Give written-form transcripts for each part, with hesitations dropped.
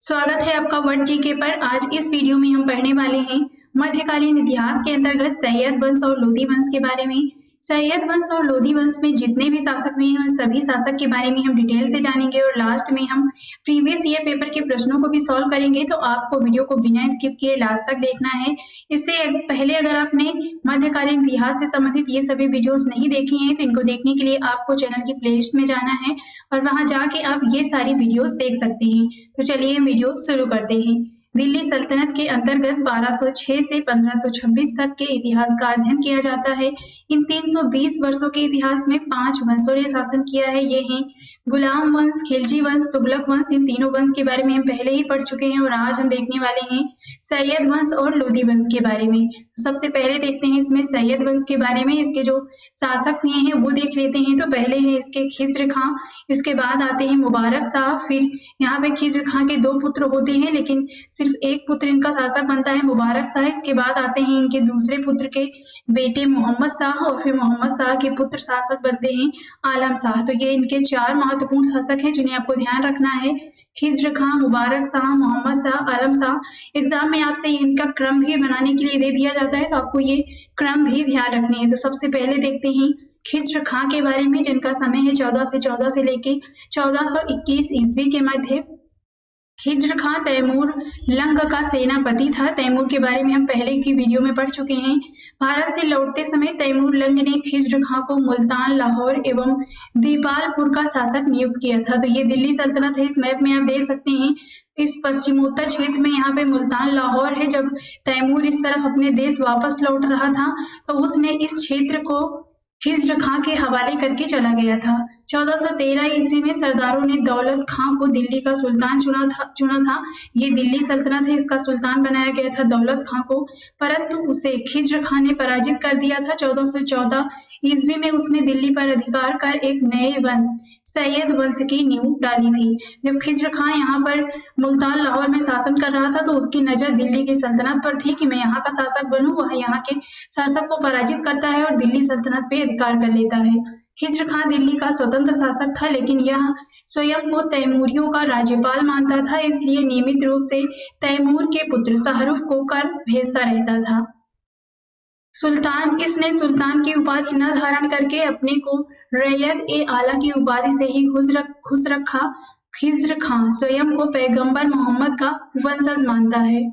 स्वागत है आपका वर्ल्ड जीके पर। आज इस वीडियो में हम पढ़ने वाले हैं मध्यकालीन इतिहास के अंतर्गत सैयद वंश और लोदी वंश के बारे में। सैयद वंश और लोदी वंश में जितने भी शासक हुए हैं उन सभी शासक के बारे में हम डिटेल से जानेंगे और लास्ट में हम प्रीवियस ईयर पेपर के प्रश्नों को भी सॉल्व करेंगे। तो आपको वीडियो को बिना स्किप किए लास्ट तक देखना है। इससे पहले अगर आपने मध्यकालीन इतिहास से संबंधित ये सभी वीडियोस नहीं देखी हैं तो इनको देखने के लिए आपको चैनल की प्लेलिस्ट में जाना है और वहां जाके आप ये सारी वीडियोस देख सकते हैं। तो चलिए वीडियो शुरू करते हैं। दिल्ली सल्तनत के अंतर्गत 1206 से 1526 तक के इतिहास का अध्ययन किया जाता है। इन 320 वर्षों के इतिहास में 5 वंशों ने शासन किया है। ये हैं गुलाम वंश, खिलजी वंश, तुगलक वंश। इन तीनों वंश के बारे में हम पहले ही पढ़ चुके हैं और आज हम देखने वाले हैं सैयद वंश और लोदी वंश के बारे में। तो सबसे पहले देखते हैं इसमें सैयद वंश के बारे में। इसके जो शासक हुए हैं वो देख लेते हैं। तो पहले है इसके खिज्र खां, इसके बाद आते हैं मुबारक शाह। फिर यहाँ पे खिज्र खां के 2 पुत्र होते हैं लेकिन सिर्फ एक पुत्र इनका शासक बनता है, मुबारक शाह। इसके बाद आते हैं इनके दूसरे पुत्र के बेटे मोहम्मद शाह और फिर मोहम्मद शाह के पुत्र शासक बनते हैं आलम शाह। तो ये इनके 4 महत्वपूर्ण शासक हैं जिन्हें आपको ध्यान रखना है। खिज्र खां, मुबारक शाह, मोहम्मद शाह, आलम शाह। एग्जाम में आपसे इनका क्रम भी बनाने के लिए दे दिया जाता है तो आपको ये क्रम भी ध्यान रखने हैं। तो सबसे पहले देखते हैं खिज्र खां के बारे में जिनका समय है 1414 से लेके 1421 ईस्वी के मध्य। खिज्र खां तैमूर लंग का सेनापति था। तैमूर के बारे में हम पहले की वीडियो में पढ़ चुके हैं। भारत से लौटते समय तैमूर लंग ने खिज्र खां को मुल्तान, लाहौर एवं दीपालपुर का शासक नियुक्त किया था। तो ये दिल्ली सल्तनत है। इस मैप में आप देख सकते हैं इस पश्चिमोत्तर क्षेत्र में यहाँ पे मुल्तान, लाहौर है। जब तैमूर इस तरफ अपने देश वापस लौट रहा था तो उसने इस क्षेत्र को खिज्र खां के हवाले करके चला गया था। 1413 ईस्वी में सरदारों ने दौलत खां को दिल्ली का सुल्तान चुना था। ये दिल्ली सल्तनत है, इसका सुल्तान बनाया गया था दौलत खां को, परंतु उसे खिज्र खां ने पराजित कर दिया था। 1414 ईस्वी में उसने दिल्ली पर अधिकार कर एक नए वंश सैयद वंश की नींव डाली थी। जब खिज्र खां यहाँ पर मुल्तान, लाहौर में शासन कर रहा था तो उसकी नजर दिल्ली की सल्तनत पर थी कि मैं यहाँ का शासक बनूं। वह यहाँ के शासक को पराजित करता है और दिल्ली सल्तनत पे अधिकार कर लेता है। खिज्र खां दिल्ली का स्वतंत्र शासक था लेकिन यह स्वयं को तैमूरियों का राज्यपाल मानता था, इसलिए नियमित रूप से तैमूर के पुत्र शाहरुख को कर भेजता रहता था। इसने सुल्तान की उपाधि न धारण करके अपने को रैयत-ए-आला की उपाधि से ही खुश रखा। खिज्र खां स्वयं को पैगंबर मोहम्मद का वंशज मानता है।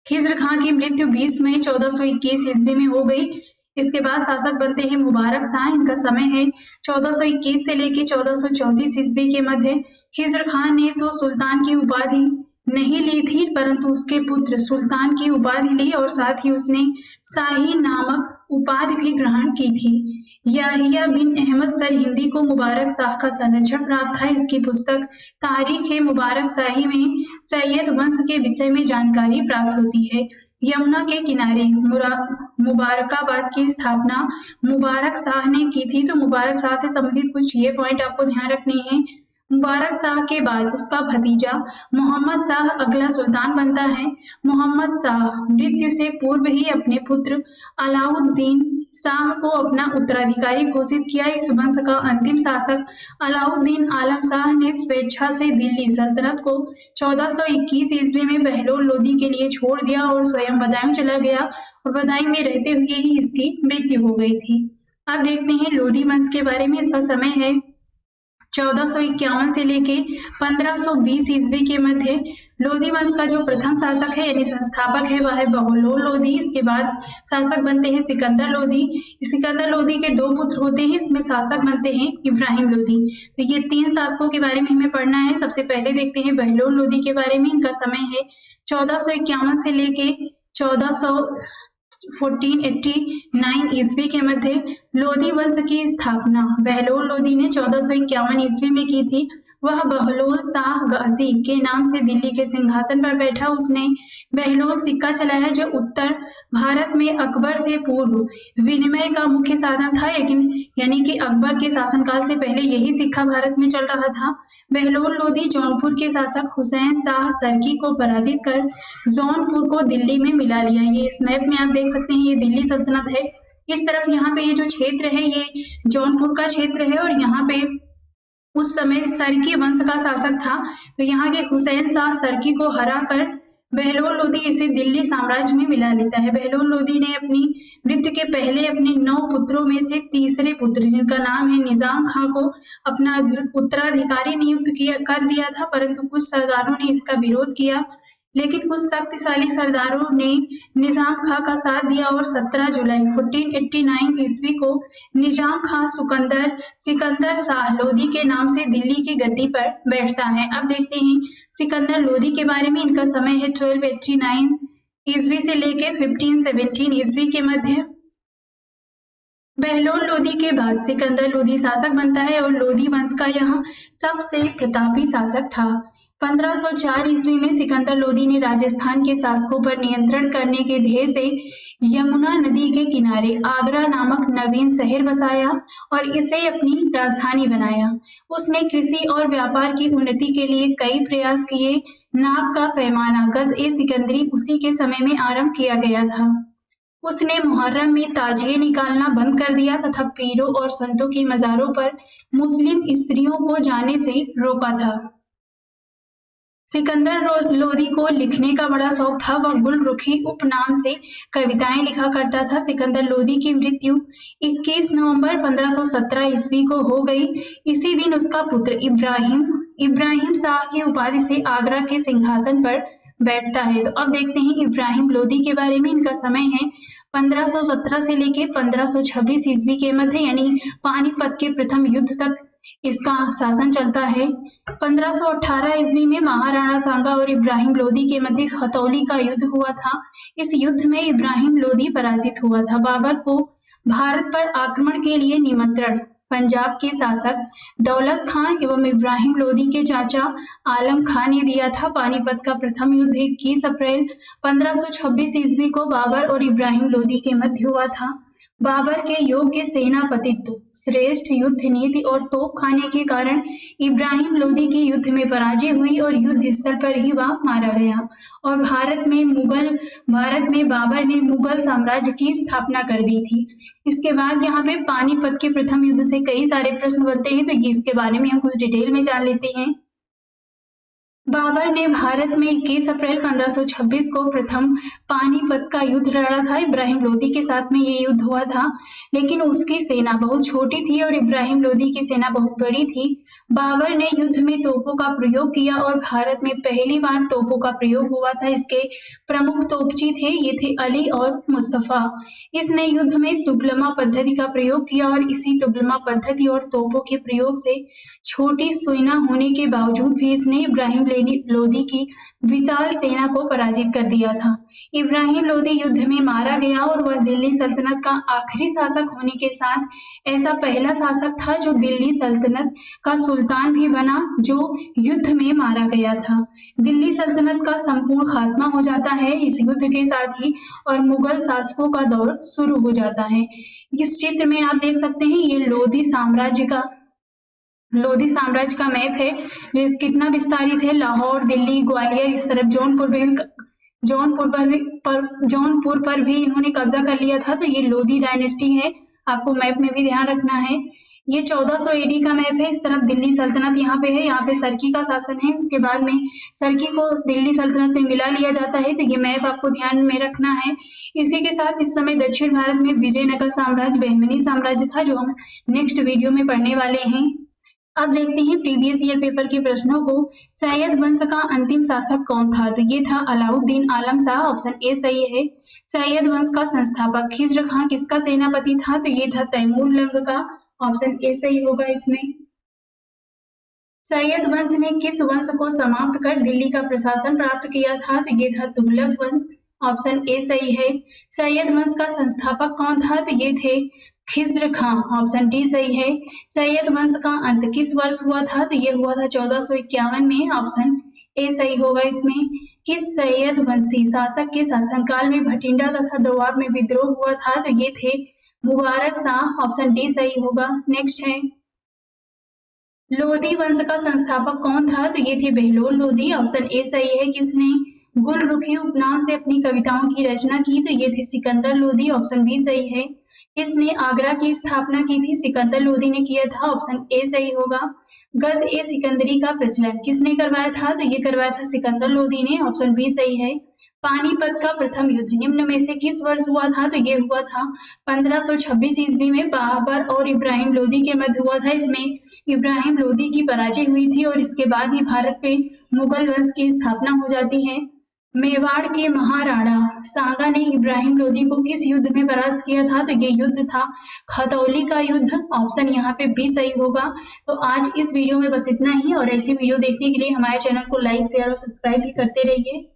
खिज्र खां की मृत्यु 20 मई 1421 ईस्वी में हो गई। इसके बाद शासक बनते हैं मुबारक शाह। इनका समय है 1421 से लेके 1434 ईस्वी के मध्य। खिज्र खां ने तो सुल्तान की उपाधि नहीं ली थी परंतु उसके पुत्र सुल्तान की उपाधि ली और साथ ही उसने शाही नामक उपाधि भी ग्रहण की थी। याहिया बिन अहमद सरहिंदी को मुबारक शाह का संरक्षण प्राप्त था। इसकी पुस्तक तारीख मुबारक शाही में सैयद वंश के विषय में जानकारी प्राप्त होती है। यमुना के किनारे मुबारकाबाद की स्थापना मुबारक शाह ने की थी। तो मुबारक शाह से संबंधित कुछ ये पॉइंट आपको ध्यान रखने हैं। मुबारक शाह के बाद उसका भतीजा मोहम्मद शाह अगला सुल्तान बनता है। मोहम्मद शाह मृत्यु से पूर्व ही अपने पुत्र अलाउद्दीन शाह को अपना उत्तराधिकारी घोषित किया। इस वंश का अंतिम शासक अलाउद्दीन आलम शाह ने स्वेच्छा से दिल्ली सल्तनत को 1421 ईस्वी में बहलोल लोदी के लिए छोड़ दिया और स्वयं बदायूं चला गया और बदायूं में रहते हुए ही इसकी मृत्यु हो गई थी। अब देखते हैं लोदी वंश के बारे में। इसका समय है 1451 से लेके 1520 ईस्वी के मध्य। लोदी वंश का जो प्रथम शासक है यानी संस्थापक है वह है बहलोल लोदी। इसके बाद शासक बनते हैं सिकंदर लोदी। सिकंदर लोदी के 2 पुत्र होते हैं, इसमें शासक बनते हैं इब्राहिम लोदी। तो ये 3 शासकों के बारे में हमें पढ़ना है। सबसे पहले देखते हैं बहलोल लोदी के बारे में। इनका समय है 1451 से लेके 1489 ईस्वी के मध्य। लोदी वंश की स्थापना बहलोल लोदी ने 1451 ईस्वी में की थी। वह बहलोल शाह गाजी के नाम से दिल्ली के सिंहासन पर बैठा। उसने बहलोल सिक्का चलाया जो उत्तर भारत में अकबर से पूर्व विनिमय का मुख्य साधन था, लेकिन यानी कि अकबर के शासनकाल से पहले यही सिक्का भारत में चल रहा था। बहलोल लोदी जौनपुर के शासक हुसैन शाह सरकी को पराजित कर जौनपुर को दिल्ली में मिला लिया। ये इस मैप में आप देख सकते हैं, ये दिल्ली सल्तनत है। इस तरफ यहाँ पे ये जो क्षेत्र है ये जौनपुर का क्षेत्र है और यहाँ पे उस समय सरकी वंश का शासक था। तो यहाँ के हुसैन शाह सरकी को हराकर बहलोल लोदी इसे दिल्ली साम्राज्य में मिला लेता है। बहलोल लोदी ने अपनी मृत्यु के पहले अपने 9 पुत्रों में से तीसरे पुत्र, जिनका नाम है निजाम खां, को अपना उत्तराधिकारी नियुक्त कर दिया था, परंतु कुछ सरदारों ने इसका विरोध किया। लेकिन कुछ शक्तिशाली सरदारों ने निजाम खां का साथ दिया और 17 जुलाई 1489 ईस्वी को निजाम खां सिकंदर शाह लोदी के नाम से दिल्ली की गद्दी पर बैठता है। अब देखते हैं सिकंदर लोदी के बारे में। इनका समय है 1289 ईस्वी से लेकर 1517 ईस्वी के मध्य। बहलोल लोदी के बाद सिकंदर लोदी शासक बनता है और लोदी वंश का यह सबसे प्रतापी शासक था। 1504 ईस्वी में सिकंदर लोदी ने राजस्थान के शासकों पर नियंत्रण करने के ध्येय से यमुना नदी के किनारे आगरा नामक नवीन शहर बसाया और इसे अपनी राजधानी बनाया। उसने कृषि और व्यापार की उन्नति के लिए कई प्रयास किए। नाप का पैमाना गज-ए-सिकंदरी उसी के समय में आरंभ किया गया था। उसने मुहर्रम में ताजिए निकालना बंद कर दिया तथा पीरों और संतों की मजारों पर मुस्लिम स्त्रियों को जाने से रोका था। सिकंदर लोदी को लिखने का बड़ा शौक था। वह गुलरुखी उपनाम से कविताएं लिखा करता था। सिकंदर लोदी की मृत्यु 21 नवंबर 1517 ईस्वी को हो गई। इसी दिन उसका पुत्र इब्राहिम शाह की उपाधि से आगरा के सिंहासन पर बैठता है। तो अब देखते हैं इब्राहिम लोदी के बारे में। इनका समय है 1517 से लेकर 1526 ईस्वी के मध्य, यानी पानीपत के प्रथम युद्ध तक इसका शासन चलता है। 1518 ईस्वी में महाराणा सांगा और इब्राहिम लोदी के मध्य खतौली का युद्ध हुआ था। इस युद्ध में इब्राहिम लोदी पराजित हुआ था। बाबर को भारत पर आक्रमण के लिए निमंत्रण पंजाब के शासक दौलत खान एवं इब्राहिम लोदी के चाचा आलम खान ने दिया था। पानीपत का प्रथम युद्ध 21 अप्रैल 1526 ईस्वी को बाबर और इब्राहिम लोदी के मध्य हुआ था। बाबर के योग्य सेनापतित्व, श्रेष्ठ युद्ध नीति और तोप खाने के कारण इब्राहिम लोदी की युद्ध में पराजय हुई और युद्ध स्थल पर ही वह मारा गया और भारत में बाबर ने मुगल साम्राज्य की स्थापना कर दी थी। इसके बाद यहाँ पे पानीपत के प्रथम युद्ध से कई सारे प्रश्न बनते हैं, तो ये इसके बारे में हम कुछ डिटेल में जान लेते हैं। बाबर ने भारत में 21 अप्रैल 1526 को प्रथम पानीपत का युद्ध लड़ा था। इब्राहिम लोदी के साथ में ये युद्ध हुआ था, लेकिन उसकी सेना बहुत छोटी थी और इब्राहिम लोदी की सेना बहुत बड़ी थी। बाबर ने युद्ध में तोपों का प्रयोग किया और भारत में पहली बार तोपों का प्रयोग हुआ था। इसके प्रमुख तोपची थे, ये थे अली और मुस्तफा। इसने युद्ध में तुगलमा पद्धति का प्रयोग किया और इसी तुगलमा पद्धति और तोपों के प्रयोग से छोटी सेना होने के बावजूद भी इसने इब्राहिम लोदी की विशाल सेना को पराजित कर दिया था। इब्राहिम लोदी युद्ध में मारा गया और वह दिल्ली सल्तनत का आखिरी शासक होने के साथ ऐसा पहला शासक था जो दिल्ली सल्तनत का सुल्तान भी बना, जो युद्ध में मारा गया था। दिल्ली सल्तनत का संपूर्ण खात्मा हो जाता है इस युद्ध के साथ ही और मुगल शासकों का दौर शुरू हो जाता है। इस चित्र में आप देख सकते हैं, ये लोधी साम्राज्य का मैप है जो कितना विस्तारित है। लाहौर, दिल्ली, ग्वालियर, इस तरफ जौनपुर पर भी इन्होंने कब्जा कर लिया था। तो ये लोधी डायनेस्टी है, आपको मैप में भी ध्यान रखना है। ये 1400 AD का मैप है। इस तरफ दिल्ली सल्तनत यहाँ पे है, यहाँ पे सरकी का शासन है। उसके बाद में सरकी को दिल्ली सल्तनत में मिला लिया जाता है। तो ये मैप आपको ध्यान में रखना है। इसी के साथ इस समय दक्षिण भारत में विजयनगर साम्राज्य, बहमनी साम्राज्य था, जो हम नेक्स्ट वीडियो में पढ़ने वाले हैं। अब देखते हैं प्रीवियस ईयर पेपर के प्रश्नों को। सैयद वंश का अंतिम शासक कौन था? तो ये था अलाउद्दीन आलम शाह, ऑप्शन ए सही है। सैयद वंश का संस्थापक खिज्र खां किसका सेनापति था? तो ये था तैमूर लंग का, ऑप्शन ए सही होगा इसमें। सैयद वंश ने किस वंश को समाप्त कर दिल्ली का प्रशासन प्राप्त किया था? तो ये था तुगलक वंश, ऑप्शन ए सही है। सैयद वंश का संस्थापक कौन था? तो ये थे खिज्र खां, ऑप्शन डी सही है। सैयद वंश का अंत किस वर्ष हुआ था? तो ये हुआ था 1451 में, ऑप्शन ए सही होगा इसमें। किस सैयद वंशी शासक के शासनकाल में भटिंडा तथा दोआब में विद्रोह हुआ था? तो ये थे मुबारक शाह, ऑप्शन डी सही होगा। नेक्स्ट है लोधी वंश का संस्थापक कौन था? तो ये थे बहलोल लोधी, ऑप्शन ए सही है। किसने गुलरुखी उपनाम से अपनी कविताओं की रचना की? तो ये थे सिकंदर लोधी, ऑप्शन बी सही है। किसने आगरा की स्थापना की थी? सिकंदर लोधी ने किया था, ऑप्शन ए सही होगा। गज ए सिकंदरी का प्रचलन किसने करवाया था? तो ये करवाया था सिकंदर लोधी ने, ऑप्शन बी सही है। पानीपत का प्रथम युद्ध निम्न में से किस वर्ष हुआ था? तो ये हुआ था 1526 ईस्वी में, बाबर और इब्राहिम लोधी के मध्य हुआ था। इसमें इब्राहिम लोधी की पराजय हुई थी और इसके बाद ही भारत पे मुगल वंश की स्थापना हो जाती है। मेवाड़ के महाराणा सांगा ने इब्राहिम लोधी को किस युद्ध में परास्त किया था? तो ये युद्ध था खतौली का युद्ध, ऑप्शन यहाँ पे बी सही होगा। तो आज इस वीडियो में बस इतना ही, और ऐसी वीडियो देखने के लिए हमारे चैनल को लाइक शेयर और सब्सक्राइब भी करते रहिए।